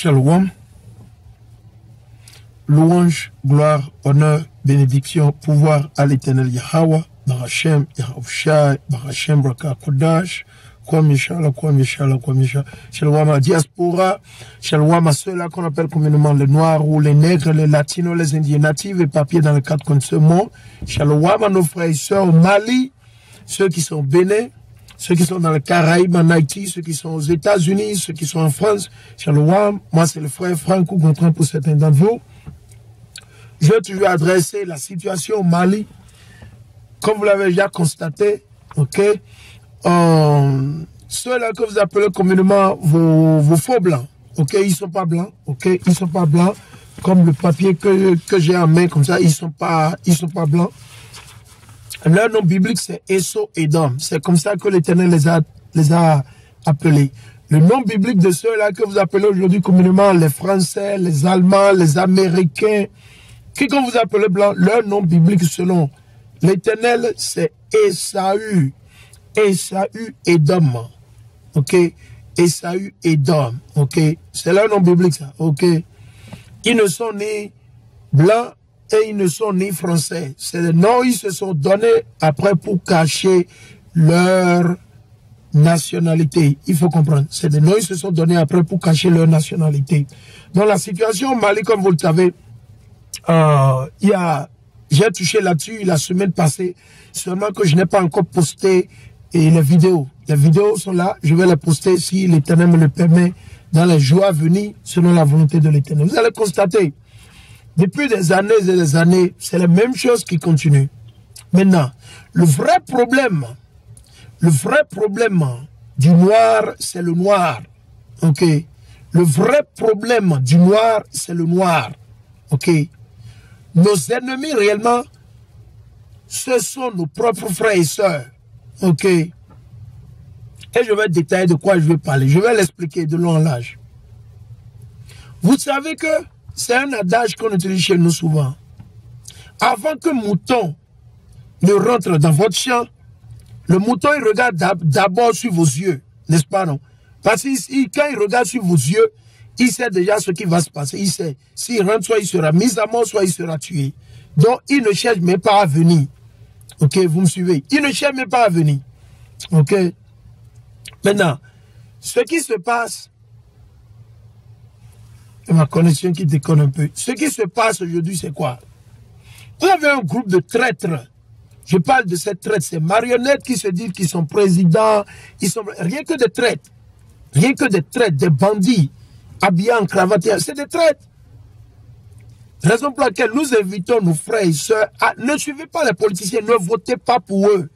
Shalom. Louange, gloire, honneur, bénédiction, pouvoir à l'éternel Yahweh, Barachem, Yahavshai, Barachem, Braka Kodash, Kwame Shalom, Shalom à diaspora, Shalom à ceux-là qu'on appelle communément les Noirs ou les Nègres, les Latinos, les Indiens natifs et papiers dans le cadre de ce monde. Shalom à nos frères et sœurs au Mali, ceux qui sont au Bénin, ceux qui sont dans le Caraïbes, en Haïti, ceux qui sont aux États-Unis, ceux qui sont en France. Shalom, moi c'est le frère Franck Gontran pour certains d'entre vous. Je vais toujours adresser la situation au Mali, comme vous l'avez déjà constaté, ok. Ceux-là que vous appelez communément vos faux blancs, ok, ils sont pas blancs, ok, ils sont pas blancs, comme le papier que j'ai en main, comme ça, ils sont pas blancs. Leur nom biblique, c'est Esso et Dom. C'est comme ça que l'Éternel les a appelés. Le nom biblique de ceux-là que vous appelez aujourd'hui communément les Français, les Allemands, les Américains, qui qu'on vous appelez blanc, leur nom biblique selon l'Éternel, c'est Esaü. Esaü et Dom. Ok? Esaü et Dom. Ok? C'est leur nom biblique, ça. Ok? Ils ne sont ni blancs et ils ne sont ni français. C'est le nom ils se sont donnés après pour cacher leur nationalité. Il faut comprendre. C'est des noms ils se sont donnés après pour cacher leur nationalité. Dans la situation au Mali, comme vous le savez, j'ai touché là-dessus la semaine passée, seulement que je n'ai pas encore posté les vidéos. Les vidéos sont là, je vais les poster si l'Éternel me le permet dans les jours à venir, selon la volonté de l'Éternel. Vous allez constater, depuis des années et des années, c'est la même chose qui continue. Maintenant, le vrai problème du noir, c'est le noir. Ok? Le vrai problème du noir, c'est le noir. Ok? Nos ennemis réellement, ce sont nos propres frères et sœurs. Ok? Et je vais détailler de quoi je vais parler. Je vais l'expliquer de long en large. Vous savez que c'est un adage qu'on utilise chez nous souvent. Avant que mouton ne rentre dans votre champ, le mouton il regarde d'abord sur vos yeux. N'est-ce pas, non? Parce que quand il regarde sur vos yeux, il sait déjà ce qui va se passer. Il sait, s'il rentre, soit il sera mis à mort, soit il sera tué. Donc, il ne cherche même pas à venir. Ok, vous me suivez? Il ne cherche même pas à venir. Ok? Maintenant, ce qui se passe, ma connexion qui déconne un peu. Ce qui se passe aujourd'hui, c'est quoi? Vous avez un groupe de traîtres. Je parle de ces traîtres, ces marionnettes qui se disent qu'ils sont présidents. Ils sont rien que des traîtres. Rien que des traîtres, des bandits. Habillés en cravate, c'est des traîtres. Raison pour laquelle nous invitons nos frères et sœurs à ne suivez pas les politiciens, ne votez pas pour eux.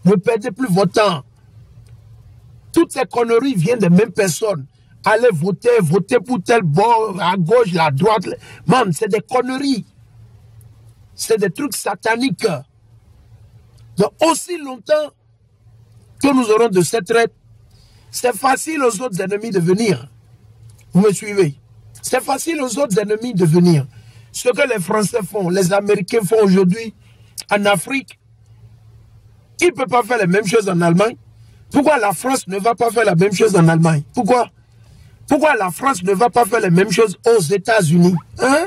Ne perdez plus votre temps. Toutes ces conneries viennent des mêmes personnes. Allez voter, votez pour tel bord, à gauche, la droite. Man, c'est des conneries. C'est des trucs sataniques. Donc, aussi longtemps que nous aurons de cette traite, c'est facile aux autres ennemis de venir. Vous me suivez? C'est facile aux autres ennemis de venir. Ce que les Français font, les Américains font aujourd'hui en Afrique, ils ne peuvent pas faire la même chose en Allemagne. Pourquoi la France ne va pas faire la même chose en Allemagne? Pourquoi? Pourquoi la France ne va pas faire la même chose aux États-Unis? Hein?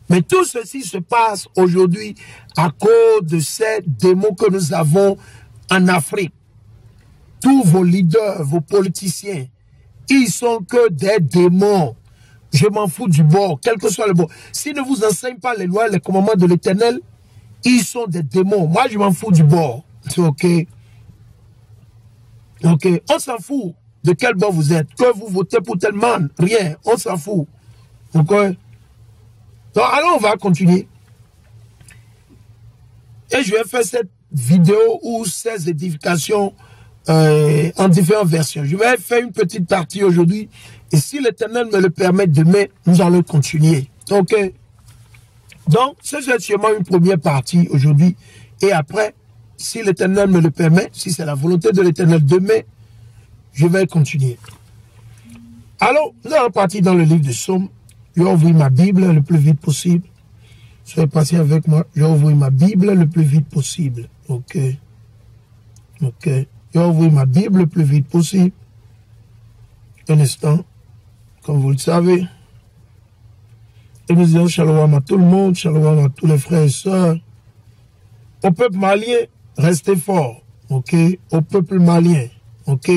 Mais tout ceci se passe aujourd'hui à cause de ces démons que nous avons en Afrique. Tous vos leaders, vos politiciens, ils sont que des démons. Je m'en fous du bord, quel que soit le bord. S'ils ne vous enseignent pas les lois et les commandements de l'Éternel, ils sont des démons. Moi, je m'en fous du bord. C'est ok. Ok. On s'en fout de quel bord vous êtes. Que vous votez pour tel man. Rien. On s'en fout. Ok. Donc, alors, on va continuer. Et je vais faire cette vidéo ou ces édifications en différentes versions. Je vais faire une petite partie aujourd'hui. Et si l'Éternel me le permet demain, nous allons continuer. Ok. Donc, c'est sûrement une première partie aujourd'hui. Et après, si l'Éternel me le permet, si c'est la volonté de l'Éternel demain, je vais continuer. Alors, nous allons partir dans le livre de Psaumes. Je vais ouvrir ma Bible le plus vite possible. Soyez patient avec moi. Je vais ouvrir ma Bible le plus vite possible. Ok. Ok. Je vais ouvrir ma Bible le plus vite possible. Un instant. comme vous le savez. Et nous disons shalom à tout le monde, shalom à tous les frères et sœurs. Au peuple malien, restez fort, ok? Au peuple malien, ok?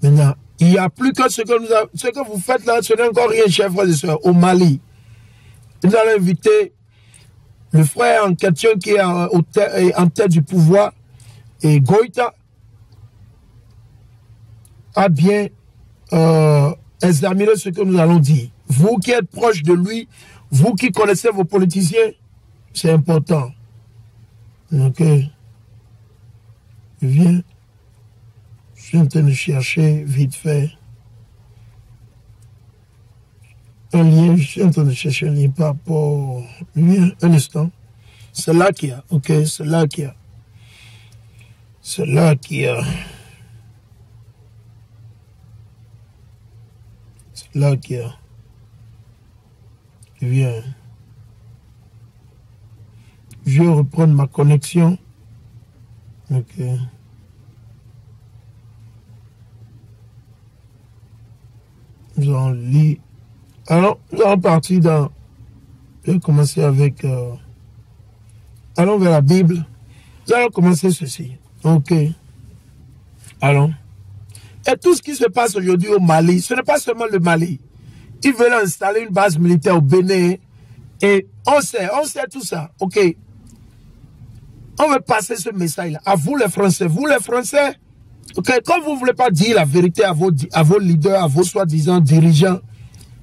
Maintenant, il n'y a plus que ce que vous faites là, ce n'est encore rien, chers frères et sœurs, au Mali. Nous allons inviter le frère en question qui est en tête du pouvoir, et Goïta, a bien examiné ce que nous allons dire. Vous qui êtes proche de lui, vous qui connaissez vos politiciens, c'est important. Ok. Je viens. Je suis en train de chercher vite fait un lien. Je suis en train de chercher un lien par rapport. Un instant. C'est là qu'il y a. Ok, c'est là qu'il y a. C'est là qu'il y a. C'est là qu'il y a. Je viens. Je vais reprendre ma connexion. Ok. Nous allons lire. Alors, nous allons partir dans... Je vais commencer avec... allons vers la Bible. Nous allons commencer ceci. Ok. Allons. Et tout ce qui se passe aujourd'hui au Mali, ce n'est pas seulement le Mali. Ils veulent installer une base militaire au Bénin. Et on sait tout ça. Ok. On veut passer ce message-là à vous les Français. Vous les Français, ok, comme vous ne voulez pas dire la vérité à vos leaders, à vos soi-disant dirigeants,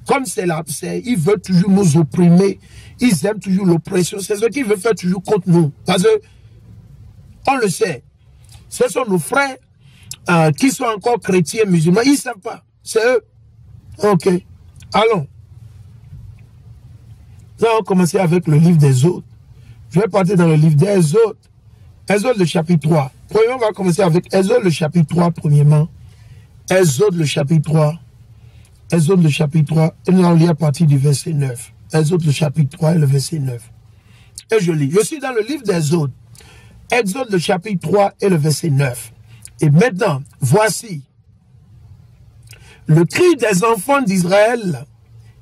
comme c'est là, ils veulent toujours nous opprimer. Ils aiment toujours l'oppression. C'est ce qu'ils veulent faire toujours contre nous. Parce que, on le sait, ce sont nos frères qui sont encore chrétiens, musulmans. Ils ne savent pas. C'est eux. Ok. Allons. Nous allons commencer avec le livre des autres. Je vais partir dans le livre des autres. Exode le chapitre 3. Premièrement, on va commencer avec Exode le chapitre 3, premièrement. Exode le chapitre 3. Exode le chapitre 3. Et nous allons lire à partir du verset 9. Exode le chapitre 3 et le verset 9. Et je lis. Je suis dans le livre d'Exode. Exode le chapitre 3 et le verset 9. Et maintenant, voici. Le cri des enfants d'Israël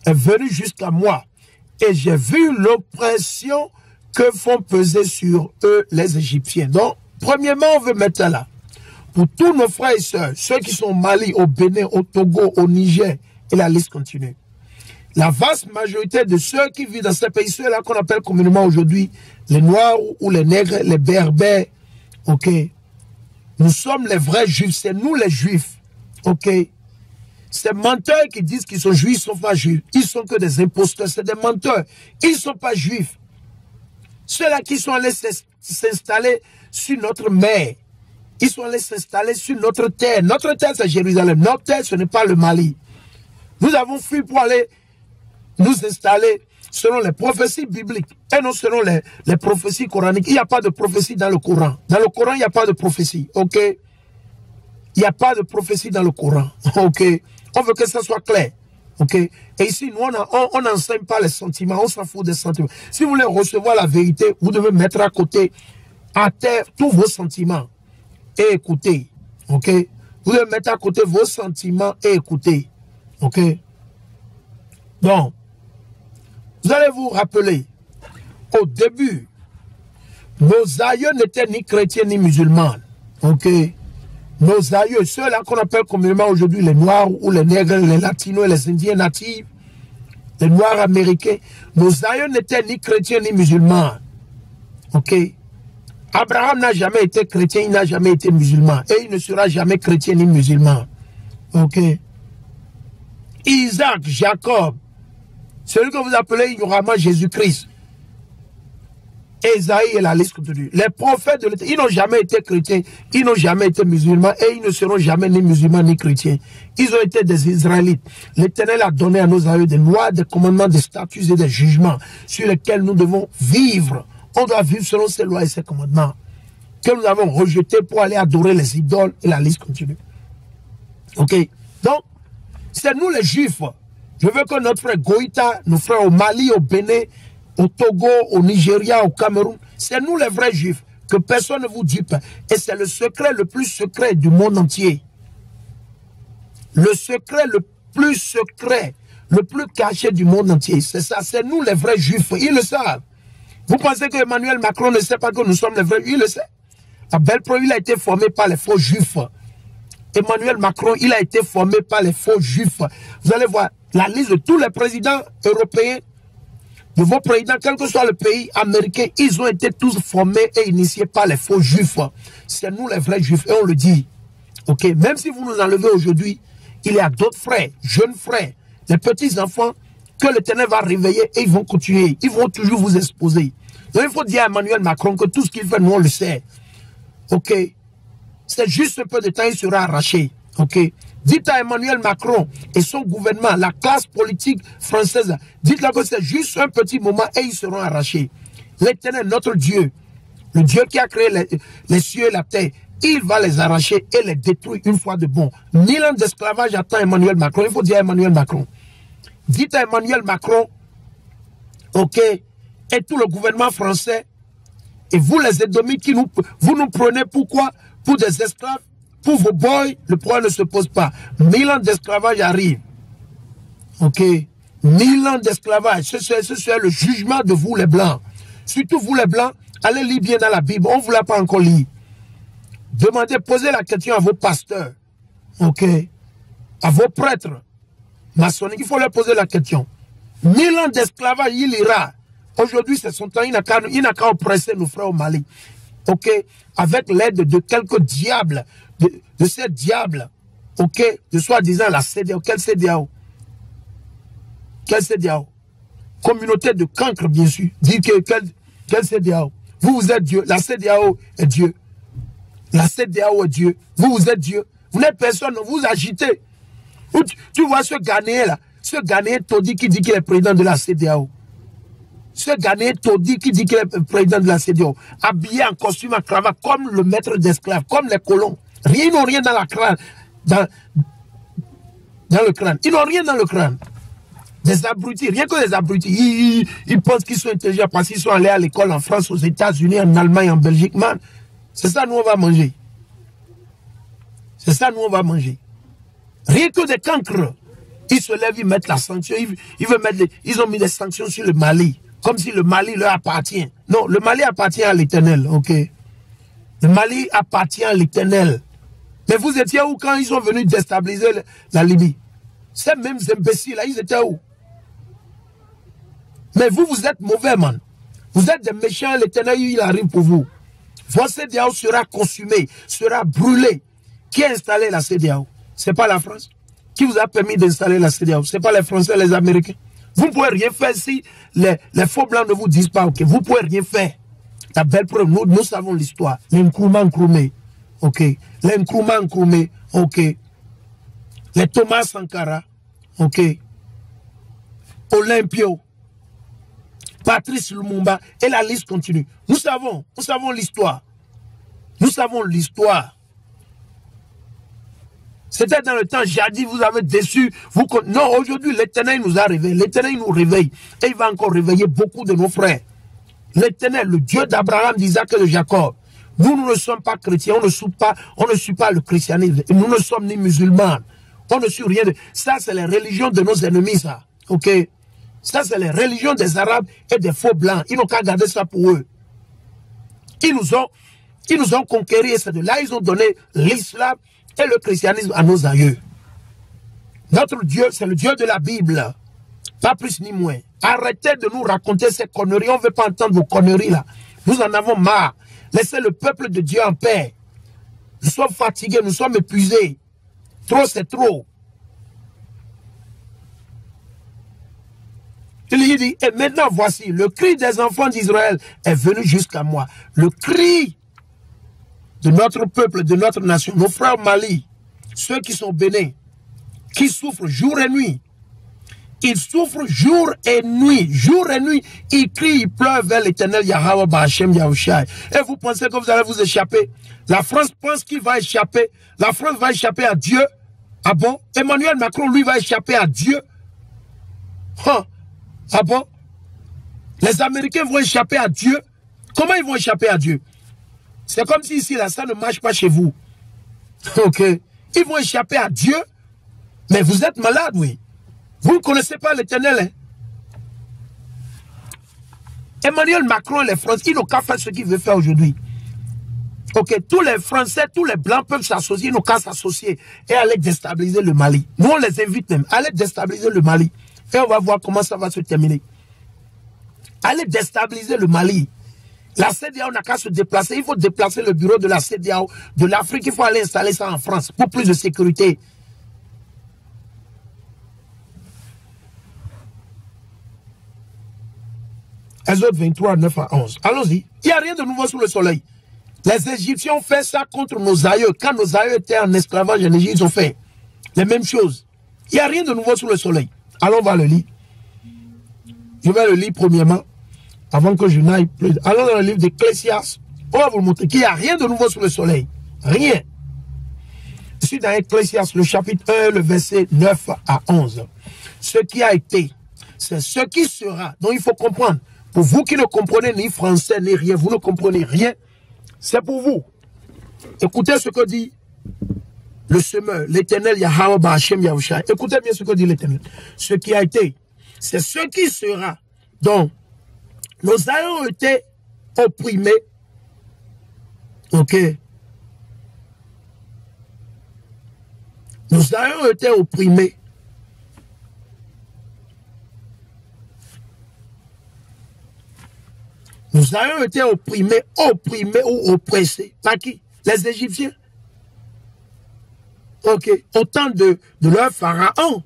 est venu jusqu'à moi. Et j'ai vu l'oppression que font peser sur eux les Égyptiens. Donc, premièrement, on veut mettre là. Pour tous nos frères et sœurs, ceux qui sont au Mali, au Bénin, au Togo, au Niger, et la liste continue. La vaste majorité de ceux qui vivent dans ces pays, ceux-là qu'on appelle communément aujourd'hui les Noirs ou les Nègres, les Berbères, ok. Nous sommes les vrais Juifs, c'est nous les Juifs, ok. Ces menteurs qui disent qu'ils sont Juifs, ils ne sont pas Juifs. Ils sont que des imposteurs, c'est des menteurs. Ils ne sont pas Juifs. Ceux-là qui sont allés s'installer sur notre mer, ils sont allés s'installer sur notre terre. Notre terre, c'est Jérusalem. Notre terre, ce n'est pas le Mali. Nous avons fui pour aller nous installer selon les prophéties bibliques et non selon les prophéties coraniques. Il n'y a pas de prophétie dans le Coran. Dans le Coran, il n'y a pas de prophétie. Ok? Il n'y a pas de prophétie dans le Coran. Ok? On veut que ça soit clair. Ok? Et ici, nous, on n'enseigne pas les sentiments. On s'en fout des sentiments. Si vous voulez recevoir la vérité, vous devez mettre à côté, à terre, tous vos sentiments et écouter. Ok? Vous devez mettre à côté vos sentiments et écouter. Ok? Donc, vous allez vous rappeler, au début, nos aïeux n'étaient ni chrétiens ni musulmans. Ok? Nos aïeux, ceux-là qu'on appelle communément aujourd'hui les Noirs ou les Nègres, les Latinos et les Indiens natifs, les Noirs américains, nos aïeux n'étaient ni chrétiens ni musulmans. Ok? Abraham n'a jamais été chrétien, il n'a jamais été musulman. Et il ne sera jamais chrétien ni musulman. Ok? Isaac, Jacob, celui que vous appelez ignoramment Jésus-Christ, Esaïe et la liste continue. Les prophètes de l'Éternel, ils n'ont jamais été chrétiens, ils n'ont jamais été musulmans et ils ne seront jamais ni musulmans ni chrétiens. Ils ont été des Israélites. L'Éternel a donné à nos aïeux des lois, des commandements, des statuts et des jugements sur lesquels nous devons vivre. On doit vivre selon ces lois et ces commandements que nous avons rejetés pour aller adorer les idoles et la liste continue. Ok? Donc, c'est nous les Juifs. Je veux que notre frère Goïta, nos frères au Mali, au Bénin, au Togo, au Nigeria, au Cameroun, c'est nous les vrais Juifs, que personne ne vous dupe. Et c'est le secret le plus secret du monde entier. Le secret le plus secret le plus caché du monde entier. C'est ça, c'est nous les vrais juifs. Ils le savent. Vous pensez que Emmanuel Macron ne sait pas que nous sommes les vrais? Il le sait. À Belpro, il a été formé par les faux juifs. Emmanuel Macron, il a été formé par les faux juifs. Vous allez voir la liste de tous les présidents européens, de vos présidents, quel que soit le pays américain, ils ont été tous formés et initiés par les faux juifs. C'est nous les vrais juifs, et on le dit. Ok, même si vous nous enlevez aujourd'hui, il y a d'autres frères, jeunes frères, les petits enfants que l'Éternel va réveiller et ils vont continuer. Ils vont toujours vous exposer. Donc il faut dire à Emmanuel Macron que tout ce qu'il fait, nous on le sait. Ok, c'est juste un peu de temps, il sera arraché. Ok, dites à Emmanuel Macron et son gouvernement, la classe politique française, dites-leur que c'est juste un petit moment et ils seront arrachés. L'Éternel, notre Dieu, le Dieu qui a créé les cieux et la terre, il va les arracher et les détruire une fois de bon. 1000 ans d'esclavage attend Emmanuel Macron. Il faut dire à Emmanuel Macron. Dites à Emmanuel Macron, ok, et tout le gouvernement français, et vous les Édomites, vous nous prenez pourquoi? Pour des esclaves, pour vos boys, le problème ne se pose pas. 1000 ans d'esclavage arrive. Ok, 1000 ans d'esclavage, ce c'est le jugement de vous les Blancs. Surtout vous les Blancs, allez lire bien dans la Bible, on ne vous l'a pas encore lu. Demandez, posez la question à vos pasteurs, ok, à vos prêtres maçonniques, il faut leur poser la question. 1000 ans d'esclavage, il ira. Aujourd'hui, c'est son temps, il n'a qu'à oppresser nos frères au Mali, ok, avec l'aide de quelques diables, de ces diables, ok, de soi-disant la CEDEAO. Quelle CEDEAO? Quelle CEDEAO? Communauté de cancres, bien sûr. Dites que quelle CEDEAO? Vous êtes Dieu, la CEDEAO est Dieu. La CEDEAO est Dieu. Vous êtes Dieu. Vous n'êtes personne, vous agitez. Tu vois ce Ghanéen là, ce Ghanéen Todi qui dit qu'il est président de la CEDEAO. Ce Ghanéen Todi qui dit qu'il est président de la CEDEAO. Habillé en costume, en cravate, comme le maître d'esclaves, comme les colons. Ils n'ont rien dans la crâne. Dans le crâne. Ils n'ont rien dans le crâne. Des abrutis, rien que des abrutis. Ils pensent qu'ils sont intelligents parce qu'ils sont allés à l'école en France, aux États-Unis, en Allemagne, en Belgique. Man, c'est ça, nous, on va manger. C'est ça, nous, on va manger. Rien que des cancres. Ils se lèvent, ils mettent la sanction. Ils ont mis des sanctions sur le Mali. Comme si le Mali leur appartient. Non, le Mali appartient à l'Éternel, ok? Le Mali appartient à l'Éternel. Mais vous étiez où quand ils sont venus déstabiliser la Libye? Ces mêmes imbéciles-là, ils étaient où? Mais vous êtes mauvais, man. Vous êtes des méchants, l'Éternel, il arrive pour vous. Votre CEDEAO sera consumé, sera brûlé. Qui a installé la CEDEAO? Ce n'est pas la France. Qui vous a permis d'installer la CEDEAO? Ce n'est pas les Français, les Américains. Vous ne pouvez rien faire si les faux blancs ne vous disent pas, ok? Vous ne pouvez rien faire. La belle preuve, nous savons l'histoire. Les Nkrumah Nkrumah, ok? Les Nkrumah Nkrumah, ok? Les Thomas Sankara, ok? Olympio, Patrice Lumumba, et la liste continue. Nous savons l'histoire. Nous savons l'histoire. C'était dans le temps jadis, vous avez déçu. Non, aujourd'hui, l'Éternel nous a réveillés. L'Éternel nous réveille. Et il va encore réveiller beaucoup de nos frères. L'Éternel, le Dieu d'Abraham, d'Isaac et de Jacob. Nous ne sommes pas chrétiens, on ne suit pas le christianisme. Et nous ne sommes ni musulmans. On ne suit rien de... Ça, c'est les religions de nos ennemis, ça. Ok? Ça, c'est les religions des Arabes et des faux blancs. Ils n'ont qu'à garder ça pour eux. Ils nous ont conquéris et c'est de là ils ont donné l'islam et le christianisme à nos aïeux. Notre Dieu, c'est le Dieu de la Bible. Pas plus ni moins. Arrêtez de nous raconter ces conneries. On ne veut pas entendre vos conneries là. Nous en avons marre. Laissez le peuple de Dieu en paix. Nous sommes fatigués, nous sommes épuisés. Trop, c'est trop. Il dit, et maintenant voici, le cri des enfants d'Israël est venu jusqu'à moi. Le cri de notre peuple, de notre nation, nos frères au Mali, ceux qui sont bénis, qui souffrent jour et nuit. Ils souffrent jour et nuit. Jour et nuit, ils crient, ils pleurent vers l'Éternel Yahweh Ba'Hashem Yahushai. Et vous pensez que vous allez vous échapper? La France pense qu'il va échapper. La France va échapper à Dieu. Ah bon? Emmanuel Macron, lui, va échapper à Dieu. Hein? Ah bon? Les Américains vont échapper à Dieu. Comment ils vont échapper à Dieu? C'est comme si ici, là, ça ne marche pas chez vous. Ok. Ils vont échapper à Dieu. Mais vous êtes malade, oui. Vous ne connaissez pas l'Éternel, hein? Emmanuel Macron et les Français, ils n'ont qu'à faire ce qu'ils veulent faire aujourd'hui. Ok, tous les Français, tous les Blancs peuvent s'associer, ils n'ont qu'à s'associer et aller déstabiliser le Mali. Nous, on les invite même, allez déstabiliser le Mali. Et on va voir comment ça va se terminer. Allez déstabiliser le Mali. La CEDEAO n'a qu'à se déplacer. Il faut déplacer le bureau de la CEDEAO de l'Afrique. Il faut aller installer ça en France pour plus de sécurité. Exode 23, 9 à 11. Allons-y. Il n'y a rien de nouveau sous le soleil. Les Égyptiens ont fait ça contre nos aïeux. Quand nos aïeux étaient en esclavage en Égypte, ils ont fait les mêmes choses. Il n'y a rien de nouveau sous le soleil. Allons, on va le lire. Je vais le lire premièrement, avant que je n'aille plus. Allons dans le livre d'Ecclésiaste. On va vous montrer qu'il n'y a rien de nouveau sous le soleil. Rien. Je suis dans Ecclésiaste, le chapitre 1, le verset 9 à 11. Ce qui a été, c'est ce qui sera. Donc il faut comprendre. Pour vous qui ne comprenez ni français ni rien, vous ne comprenez rien. C'est pour vous. Écoutez ce que dit le semeur, l'Éternel Yahweh Ba'Hashem Yahushua. Écoutez bien ce que dit l'Éternel. Ce qui a été, c'est ce qui sera. Donc, nos aïeux ont été opprimés. Ok. Nos aïeux ont été opprimés. Nos aïeux ont été opprimés ou oppressés. Par qui? Les Égyptiens. Ok. Au temps de leur pharaon.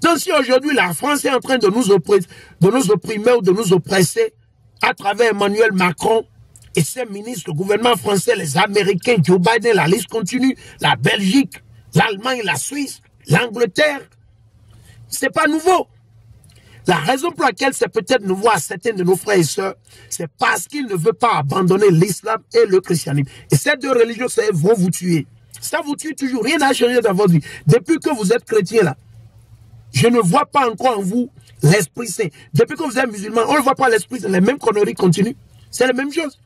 Donc si aujourd'hui la France est en train de nous opprimer ou de nous oppresser à travers Emmanuel Macron et ses ministres, le gouvernement français, les Américains, Joe Biden, la liste continue, la Belgique, l'Allemagne, la Suisse, l'Angleterre, c'est pas nouveau. La raison pour laquelle c'est peut-être nouveau à certains de nos frères et sœurs, c'est parce qu'ils ne veulent pas abandonner l'islam et le christianisme. Et ces deux religions, ça vont vous tuer. Ça vous tue toujours. Rien n'a changé dans votre vie. Depuis que vous êtes chrétien là, je ne vois pas encore en vous l'Esprit Saint. Depuis que vous êtes musulman, on ne voit pas l'Esprit Saint. Les mêmes conneries continuent. C'est la même chose.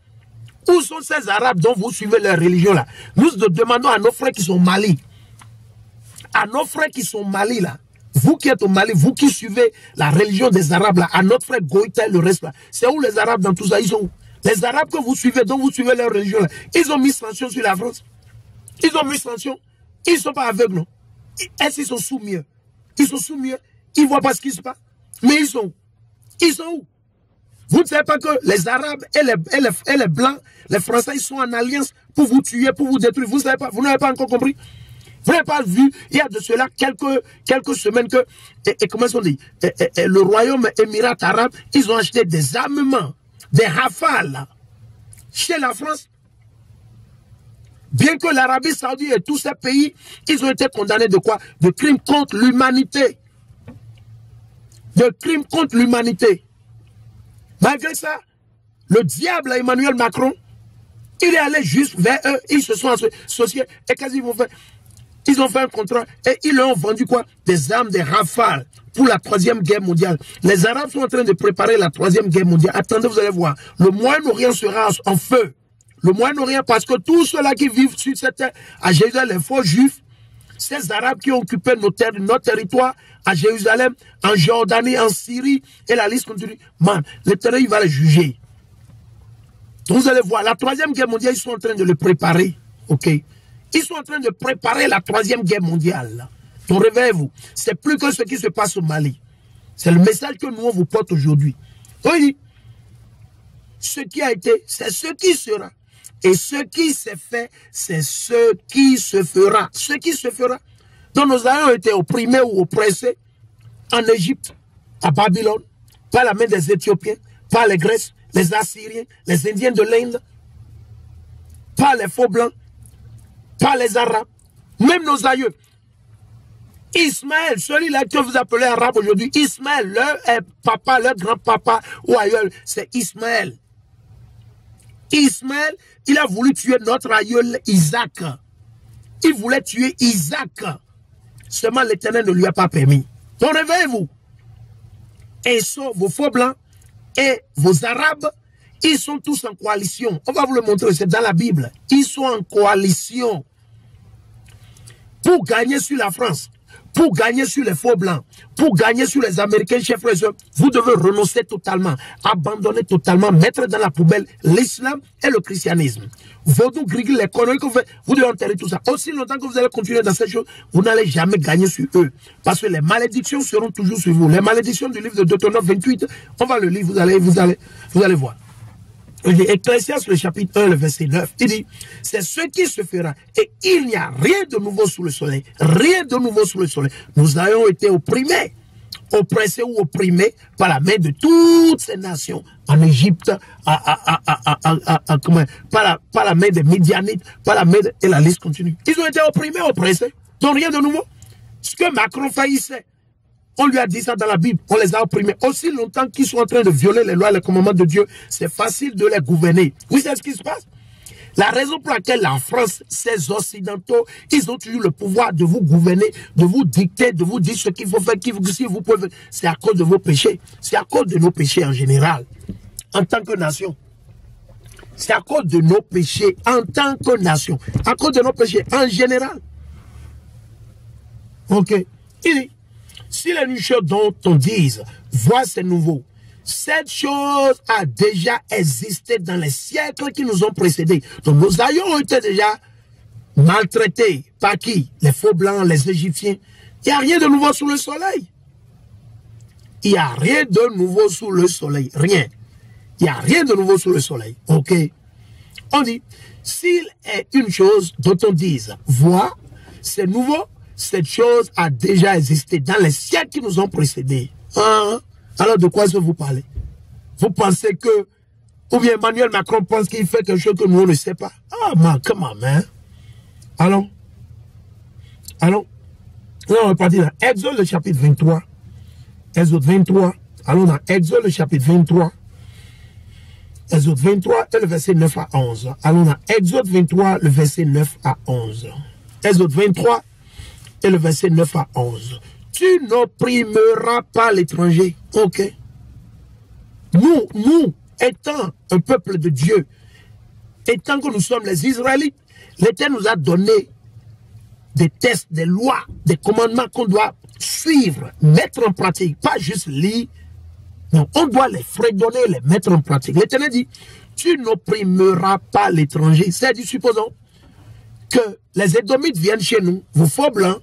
Où sont ces Arabes dont vous suivez leur religion là? Nous demandons à nos frères qui sont au Mali. À nos frères qui sont au Mali là. Vous qui êtes au Mali, vous qui suivez la religion des Arabes là, à notre frère Goïta et le reste là, c'est où les Arabes dans tout ça? Ils sont où? Les Arabes que vous suivez, dont vous suivez leur religion là, ils ont mis sanction sur la France. Ils ont mis sanction. Ils ne sont pas aveugles, non? Est-ce qu'ils sont soumis? Ils sont soumis. Ils ne voient pas ce qui se passe. Mais ils sont où? Ils sont où? Vous ne savez pas que les Arabes et les Blancs, les Français, ils sont en alliance pour vous tuer, pour vous détruire. Vous ne savez pas, vous n'avez pas encore compris? Vous n'avez pas vu, il y a de cela quelques semaines que, comment on dit, le royaume Émirats Arabes, ils ont acheté des armements, des rafales chez la France. Bien que l'Arabie Saoudite et tous ces pays, ils ont été condamnés de quoi? De crimes contre l'humanité. De crimes contre l'humanité. Malgré ça, le diable, Emmanuel Macron, il est allé juste vers eux, ils se sont associés et quasiment ils ont fait un contrat et ils leur ont vendu quoi? Des armes, des rafales pour la 3e guerre mondiale. Les Arabes sont en train de préparer la 3e guerre mondiale. Attendez, vous allez voir. Le Moyen-Orient sera en feu. Le Moyen-Orient, parce que tous ceux-là qui vivent sur cette terre, à Jérusalem, les faux juifs, ces Arabes qui ont occupé notre territoire, à Jérusalem, en Jordanie, en Syrie, et la liste continue. Man, l'Éternel, il va les juger. Donc vous allez voir, la 3e guerre mondiale, ils sont en train de le préparer. Ok? Ils sont en train de préparer la 3e guerre mondiale. Donc réveillez-vous. C'est plus que ce qui se passe au Mali. C'est le message que nous, on vous porte aujourd'hui. Oui. Ce qui a été, c'est ce qui sera. Et ce qui s'est fait, c'est ce qui se fera. Ce qui se fera. Donc nos aïeux ont été opprimés ou oppressés en Égypte, à Babylone, par la main des Éthiopiens, par les Grecs, les Assyriens, les Indiens de l'Inde, par les faux blancs, par les Arabes, même nos aïeux. Ismaël, celui-là que vous appelez arabe aujourd'hui, Ismaël, leur papa, leur grand-papa ou ailleurs, c'est Ismaël. Ismaël, il a voulu tuer notre aïeul Isaac. Il voulait tuer Isaac. Seulement l'Éternel ne lui a pas permis. Donc réveillez-vous. Et sont vos faux blancs et vos arabes, ils sont tous en coalition. On va vous le montrer, c'est dans la Bible. Ils sont en coalition pour gagner sur la France. pour gagner sur les faux blancs, pour gagner sur les Américains, chefs frères et sœurs, vous devez renoncer totalement, abandonner totalement, mettre dans la poubelle l'islam et le christianisme. Vaudou, grigui, les conneries que vous faites, vous devez enterrer tout ça. Aussi longtemps que vous allez continuer dans ces choses, vous n'allez jamais gagner sur eux. Parce que les malédictions seront toujours sur vous. Les malédictions du livre de Deutéronome 28, on va le lire, vous allez voir. Ecclésiaste, le chapitre 1, le verset 9, il dit, c'est ce qui se fera, et il n'y a rien de nouveau sous le soleil, rien de nouveau sous le soleil. Nous avons été opprimés, oppressés ou opprimés par la main de toutes ces nations, en Égypte, par la main des Midianites, par la main et la liste continue. Ils ont été opprimés, oppressés, donc rien de nouveau. Ce que Macron faillissait, on lui a dit ça dans la Bible, on les a opprimés. Aussi longtemps qu'ils sont en train de violer les lois et les commandements de Dieu, c'est facile de les gouverner. Vous savez ce qui se passe? La raison pour laquelle la France, ces Occidentaux, ils ont eu le pouvoir de vous gouverner, de vous dicter, de vous dire ce qu'il faut faire, si vous pouvez, c'est à cause de vos péchés. C'est à cause de nos péchés en général, en tant que nation. C'est à cause de nos péchés en tant que nation. À cause de nos péchés en général. Ok. Il dit, si les choses dont on dise, voix c'est nouveau, cette chose a déjà existé dans les siècles qui nous ont précédés. Donc nos aïeux ont été déjà maltraités. Par qui? Les faux blancs, les Égyptiens. Il n'y a rien de nouveau sous le soleil. Il n'y a rien de nouveau sous le soleil. Rien. Il n'y a rien de nouveau sous le soleil. Ok. On dit, s'il est une chose dont on dise, voix, c'est nouveau, cette chose a déjà existé dans les siècles qui nous ont précédés. Hein? Alors de quoi est-ce que vous parlez? Vous pensez que, ou bien Emmanuel Macron pense qu'il fait quelque chose que nous on ne sait pas? Ah, man, come on, man. Allons. Allons. Là, on va partir dans Exode le chapitre 23. Exode 23. Allons dans Exode le chapitre 23. Exode 23 et le verset 9 à 11. Allons dans Exode 23, le verset 9 à 11. Exode 23 et le verset 9 à 11. Tu n'opprimeras pas l'étranger. Ok. Nous, étant un peuple de Dieu, étant que nous sommes les Israélites, l'Éternel nous a donné des tests, des lois, des commandements qu'on doit suivre, mettre en pratique, pas juste lire. Non, on doit les fredonner, les mettre en pratique. L'Éternel dit, tu n'opprimeras pas l'étranger. C'est-à-dire, supposons que les Édomites viennent chez nous, vos faux blancs,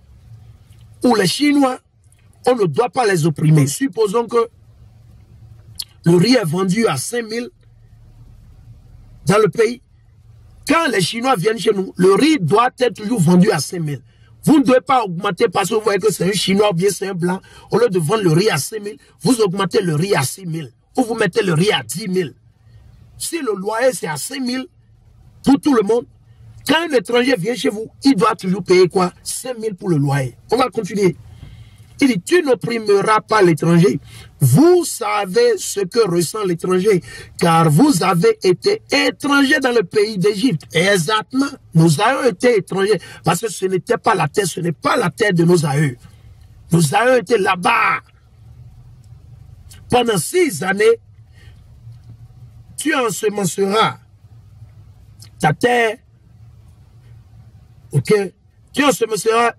ou les Chinois, on ne doit pas les opprimer. Supposons que le riz est vendu à 5 000 dans le pays. Quand les Chinois viennent chez nous, le riz doit être toujours vendu à 5 000. Vous ne devez pas augmenter parce que vous voyez que c'est un Chinois ou bien c'est un blanc. Au lieu de vendre le riz à 5 000, vous augmentez le riz à 6 000. Ou vous mettez le riz à 10 000. Si le loyer c'est à 5 000 pour tout le monde, quand un étranger vient chez vous, il doit toujours payer quoi? 5 000 pour le loyer. On va continuer. Il dit, tu n'opprimeras pas l'étranger. Vous savez ce que ressent l'étranger, car vous avez été étrangers dans le pays d'Égypte. Exactement. Nous avons été étrangers, parce que ce n'était pas la terre, ce n'est pas la terre de nos aïeux. Nous avons été là-bas. Pendant 6 années, tu ensemenceras ta terre. Ok? Tu ensemenceras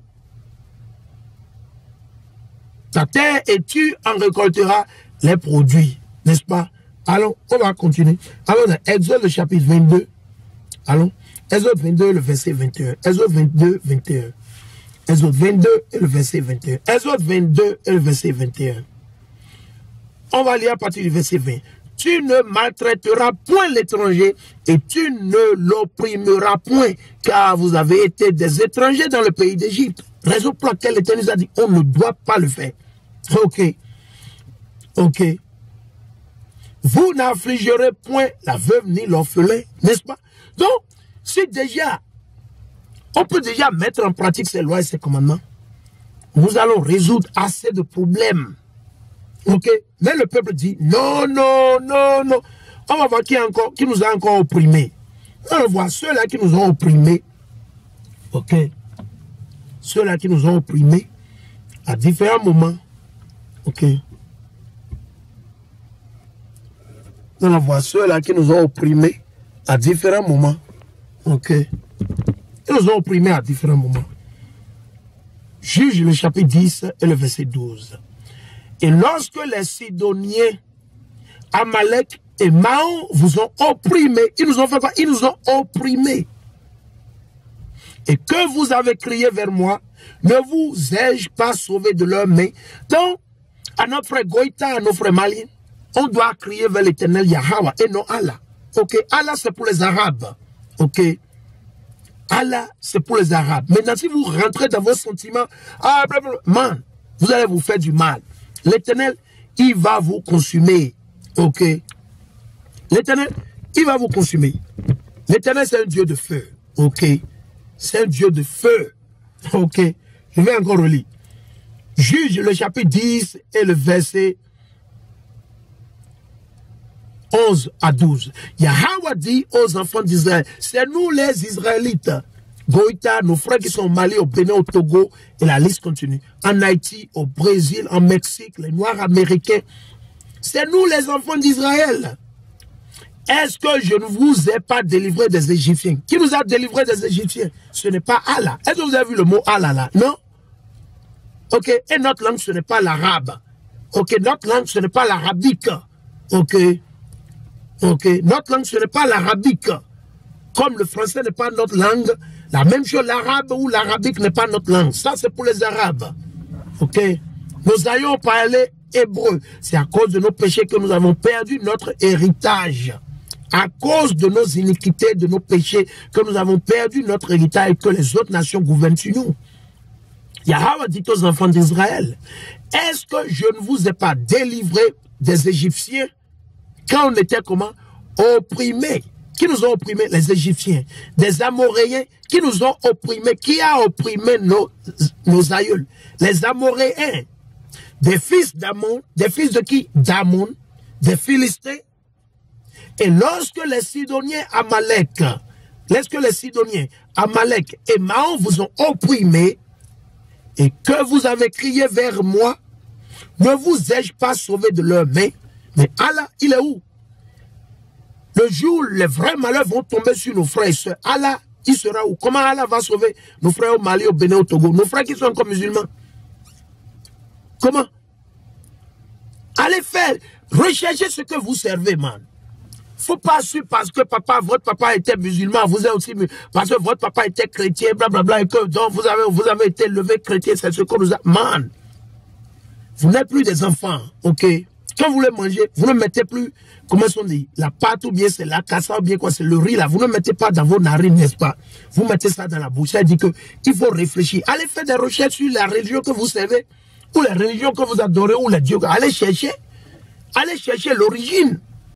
ta terre et tu en récolteras les produits. N'est-ce pas? Allons, on va continuer. Allons dans Exode le chapitre 22. Allons. Exode 22, le verset 21. Exode 22, 21. Exode 22 et le verset 21. Exode 22 et le verset 21. On va lire à partir du verset 20. Tu ne maltraiteras point l'étranger et tu ne l'opprimeras point, car vous avez été des étrangers dans le pays d'Égypte. Raison pour laquelle l'Éternel nous a dit, on ne doit pas le faire. Ok. Ok. Vous n'affligerez point la veuve ni l'orphelin, n'est-ce pas? Donc, si déjà, on peut déjà mettre en pratique ces lois et ces commandements, nous allons résoudre assez de problèmes. Ok? Mais le peuple dit, non, non, non, non. On va voir qui nous a encore opprimés. On va voir ceux-là qui nous ont opprimés. Ok? Ceux-là qui nous ont opprimés à différents moments. Ok? On va voir ceux-là qui nous ont opprimés à différents moments. Ok? Ils nous ont opprimés à différents moments. Juge le chapitre 10 et le verset 12. Et lorsque les Sidoniens, Amalek et Maon vous ont opprimés, ils nous ont fait quoi? Ils nous ont opprimés. Et que vous avez crié vers moi, ne vous ai-je pas sauvé de leurs mains? Donc, à notre frère Goïta, à nos frères maliens, on doit crier vers l'Éternel Yahweh et non Allah. Ok, Allah c'est pour les Arabes. Ok, Allah c'est pour les Arabes. Maintenant, si vous rentrez dans vos sentiments, ah, man, vous allez vous faire du mal. L'Éternel, il va vous consumer. Ok, l'Éternel, il va vous consumer. L'Éternel, c'est un Dieu de feu. Ok, c'est un Dieu de feu. Ok, je vais encore relire. Juge le chapitre 10 et le verset 11 à 12. Yahweh dit aux enfants d'Israël, c'est nous les Israélites, Goïta, nos frères qui sont au Mali, au Bénin, au Togo, et la liste continue. En Haïti, au Brésil, en Mexique, les Noirs américains. C'est nous les enfants d'Israël. Est-ce que je ne vous ai pas délivré des Égyptiens? Qui nous a délivré des Égyptiens? Ce n'est pas Allah. Est-ce que vous avez vu le mot Allah là? Non? Ok. Et notre langue, ce n'est pas l'arabe. Ok. Notre langue, ce n'est pas l'arabique. Ok. Ok. Notre langue, ce n'est pas l'arabique. Comme le français n'est pas notre langue, la même chose, l'arabe ou l'arabique n'est pas notre langue. Ça, c'est pour les arabes. Ok. Nous ayons parlé hébreu. C'est à cause de nos péchés que nous avons perdu notre héritage. À cause de nos iniquités, de nos péchés, que nous avons perdu notre héritage et que les autres nations gouvernent sur nous. Yahweh dit aux enfants d'Israël, est-ce que je ne vous ai pas délivré des Égyptiens quand on était comment? Opprimés. Qui nous ont opprimés? Les Égyptiens. Des Amoréens qui nous ont opprimés. Qui a opprimé nos aïeuls? Les Amoréens. Des fils d'Amon. Des fils de qui? D'Amon. Des Philistins. Et lorsque les Sidoniens Amalek, et Maon vous ont opprimés, et que vous avez crié vers moi, ne vous ai-je pas sauvé de leurs mains? Mais Allah, il est où? Le jour où les vrais malheurs vont tomber sur nos frères et sœurs, Allah, il sera où? Comment Allah va sauver nos frères au Mali, au Bénin, au Togo, nos frères qui sont encore musulmans? Comment? Allez faire, recherchez ce que vous servez, man. Faut pas suivre parce que votre papa était musulman, vous êtes aussi, parce que votre papa était chrétien, blablabla, et que donc vous avez été élevé chrétien, c'est ce qu'on nous a. Man, vous n'êtes plus des enfants, ok? Quand vous les mangez, vous ne mettez plus, comment on dit, la pâte ou bien c'est la cassa ou bien quoi, c'est le riz là, vous ne mettez pas dans vos narines, n'est-ce pas? Vous mettez ça dans la bouche, ça dit que il faut réfléchir. Allez faire des recherches sur la religion que vous servez, ou la religion que vous adorez, ou les dieux, allez chercher l'origine.